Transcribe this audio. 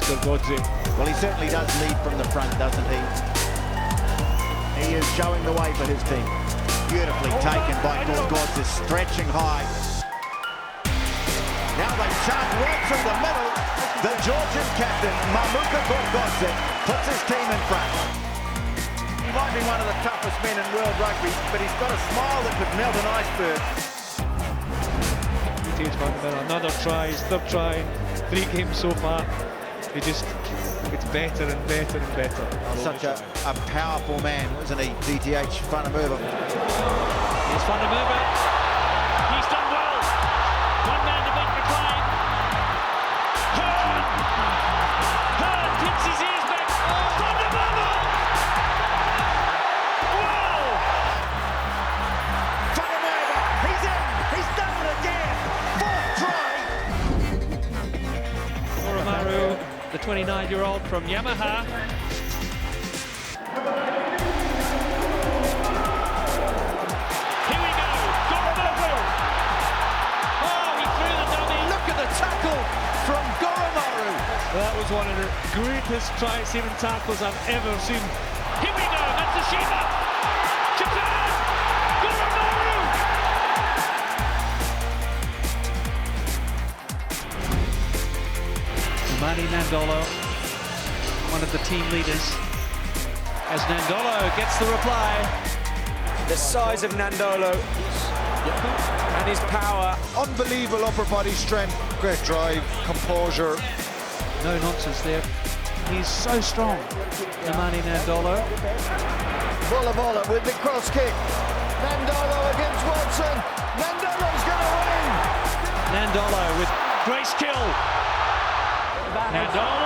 Gorgodze. Well, he certainly does lead from the front, doesn't he? He is showing the way for his team. Beautifully taken by Gorgodze, stretching high. Now they charge right through the middle. The Georgian captain, Mamuka Gorgodze, puts his team in front. He might be one of the toughest men in world rugby, but he's got a smile that could melt an iceberg. Another try, his third try, 3 games so far. He just gets better and better and better. Such a powerful man, wasn't he, DTH Van der Merwe? Here's Van der Merwe. He's done well. One man to beat McLean. Hearn picks his ears back. Van der Merwe! Whoa! Van der Merwe, he's in! He's done it again! 4th try! Gorgodze, the 29-year-old from Yamaha. Here we go, Gorgodze. Oh, he threw the dummy. Look at the tackle from Gorgodze. That was one of the greatest try-saving tackles I've ever seen. Here we go, Matsushima. Japan, Gorgodze. Mani Nandolo, one of the team leaders, as Nandolo gets the reply. The size of Nandolo and his power. Unbelievable upper body strength, great drive, composure. No nonsense there. He's so strong, Mani Nandolo. Bola with the cross kick. Nandolo against Watson. Nandolo's going to win. Nandolo with Great skill. Nandolo.